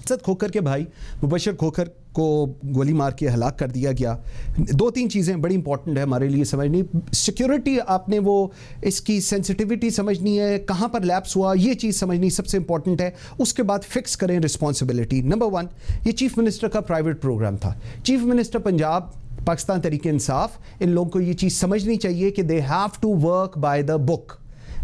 सद खोखर के भाई मुबशर खोखर को गोली मार के हलाक कर दिया गया। दो तीन चीज़ें बड़ी इंपॉर्टेंट है हमारे लिए समझनी। सिक्योरिटी आपने वो इसकी सेंसिटिविटी समझनी है, कहाँ पर लैप्स हुआ ये चीज़ समझनी सबसे इंपॉर्टेंट है। उसके बाद फिक्स करें रिस्पॉन्सिबिलिटी। नंबर वन, ये चीफ मिनिस्टर का प्राइवेट प्रोग्राम था। चीफ मिनिस्टर पंजाब पाकिस्तान तरीके इंसाफ, इन लोगों को ये चीज़ समझनी चाहिए कि they have to work by the book.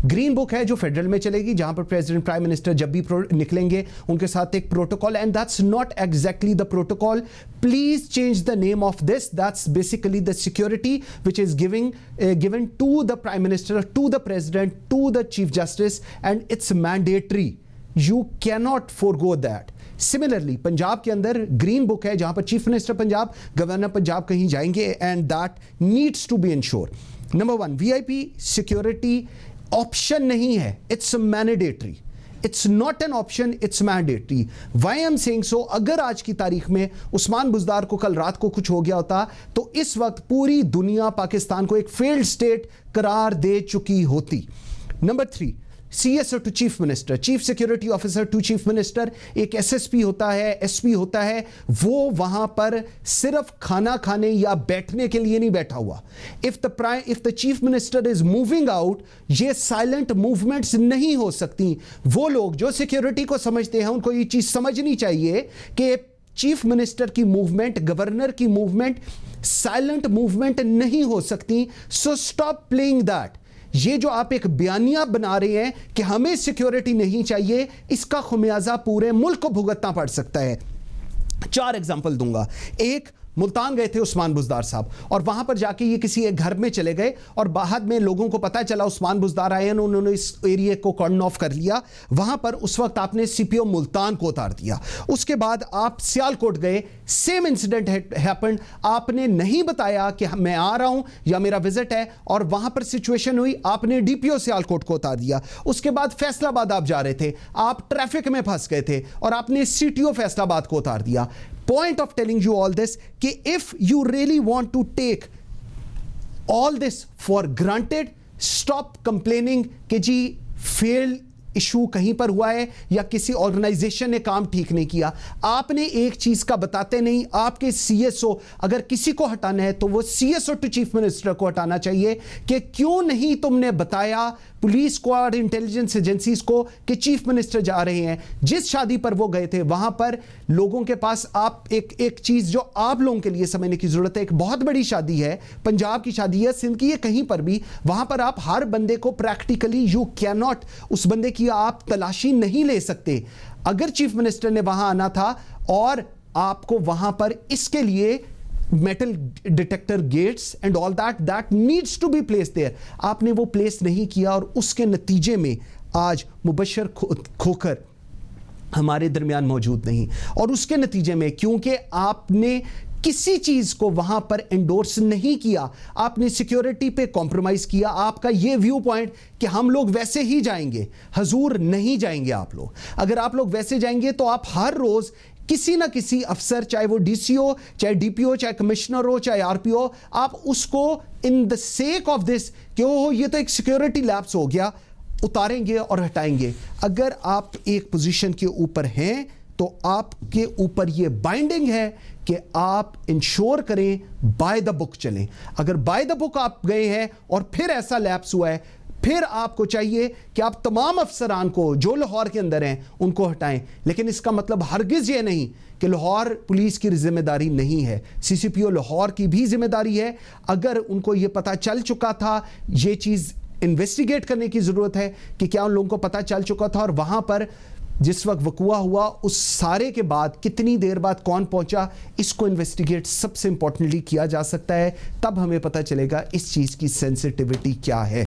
Green book है जो फेडरल में चलेगी, जहां पर प्रेसिडेंट प्राइम मिनिस्टर जब भी निकलेंगे उनके साथ एक protocol, and that's not exactly the protocol. Please change the name of this. That's basically the security which is given to the prime minister, to the president, to the chief justice, and it's mandatory. You cannot forgo that. Similarly Punjab के अंदर green book है जहां पर chief minister Punjab, governor Punjab कहीं जाएंगे, and that needs to be ensure. Number one, VIP security option नहीं है, it's mandatory. It's not an option, it's mandatory. Why I am saying so? अगर आज की तारीख में उस्मान बुज़दार को कल रात को कुछ हो गया होता तो इस वक्त पूरी दुनिया पाकिस्तान को एक फेल्ड स्टेट करार दे चुकी होती। Number three, CSO to chief minister, chief security officer to chief minister. एक एसएसपी होता है, एसपी होता है, वो वहां पर सिर्फ खाना खाने या बैठने के लिए नहीं बैठा हुआ। If the chief minister is moving out, ये साइलेंट मूवमेंट्स नहीं हो सकती। वो लोग जो सिक्योरिटी को समझते हैं उनको ये चीज समझनी चाहिए कि चीफ मिनिस्टर की मूवमेंट, गवर्नर की मूवमेंट साइलेंट मूवमेंट नहीं हो सकती। So stop playing that. ये जो आप एक बयानिया बना रहे हैं कि हमें सिक्योरिटी नहीं चाहिए, इसका खुमियाजा पूरे मुल्क को भुगतना पड़ सकता है। चार एग्जांपल दूंगा। एक, मुल्तान गए थे उस्मान बुज़दार साहब, और वहां पर जाके ये किसी एक घर में चले गए और बाद में लोगों को पता चला उस्मान बुज़दार आए हैं, उन्होंने इस एरिया को कॉर्डन ऑफ कर लिया। वहां पर उस वक्त आपने सीपीओ मुल्तान को उतार दिया। उसके बाद आप सियालकोट गए, सेम इंसिडेंट हैपेंड। आपने नहीं बताया कि मैं आ रहा हूं या मेरा विजिट है, और वहां पर सिचुएशन हुई, आपने डीपीओ सियालकोट को उतार दिया। उसके बाद फैसलाबाद आप जा रहे थे, आप ट्रैफिक में फंस गए थे और आपने सीटीओ फैसलाबाद को उतार दिया। Point of telling you all this कि if you really want to take all this for granted, stop complaining कि जी fail इशू कहीं पर हुआ है या किसी ऑर्गेनाइजेशन ने काम ठीक नहीं किया। आपने एक चीज का बताते नहीं। आपके सीएसओ, अगर किसी को हटाना है तो वो सीएसओ टू चीफ मिनिस्टर को हटाना चाहिए कि क्यों नहीं तुमने बताया पुलिस को और इंटेलिजेंस एजेंसीज को कि चीफ मिनिस्टर जा रहे हैं। जिस शादी पर वो गए थे वहां पर लोगों के पास, आप एक चीज जो आप लोगों के लिए समझने की जरूरत है, एक बहुत बड़ी शादी है, पंजाब की शादी है, सिंध की है, कहीं पर भी, वहां पर आप हर बंदे को प्रैक्टिकली यू कैन नॉट, उस बंदे की आप तलाशी नहीं ले सकते। अगर चीफ मिनिस्टर ने वहां आना था और आपको वहां पर इसके लिए metal detector gates and all that needs to be place there, आपने वो प्लेस नहीं किया, और उसके नतीजे में आज मुबशर खोखर हमारे दरमियान मौजूद नहीं। और उसके नतीजे में क्योंकि आपने किसी चीज को वहां पर एंडोर्स नहीं किया, आपने सिक्योरिटी पे कॉम्प्रोमाइज किया। आपका ये व्यू पॉइंट कि हम लोग वैसे ही जाएंगे, हजूर नहीं जाएंगे आप लोग। अगर आप लोग वैसे जाएंगे तो आप हर रोज किसी ना किसी अफसर, चाहे वो डीसीओ, चाहे डीपीओ, चाहे कमिश्नर हो, चाहे आरपीओ, आप उसको in the sake of this कि ओह ये तो एक सिक्योरिटी लैप्स हो गया, उतारेंगे और हटाएंगे। अगर आप एक पोजीशन के ऊपर हैं तो आपके ऊपर ये बाइंडिंग है कि आप इंश्योर करें बाय द बुक चलें। अगर बाय द बुक आप गए हैं और फिर ऐसा लैप्स हुआ है, फिर आपको चाहिए कि आप तमाम अफसरान को जो लाहौर के अंदर हैं उनको हटाएं। लेकिन इसका मतलब हरगिज ये नहीं कि लाहौर पुलिस की जिम्मेदारी नहीं है, सीसीपीओ लाहौर की भी जिम्मेदारी है। अगर उनको ये पता चल चुका था, ये चीज़ इन्वेस्टिगेट करने की ज़रूरत है कि क्या उन लोगों को पता चल चुका था, और वहाँ पर जिस वक्त वकुआ हुआ उस सारे के बाद कितनी देर बाद कौन पहुंचा, इसको इन्वेस्टिगेट सबसे इंपॉर्टेंटली किया जा सकता है। तब हमें पता चलेगा इस चीज़ की सेंसिटिविटी क्या है।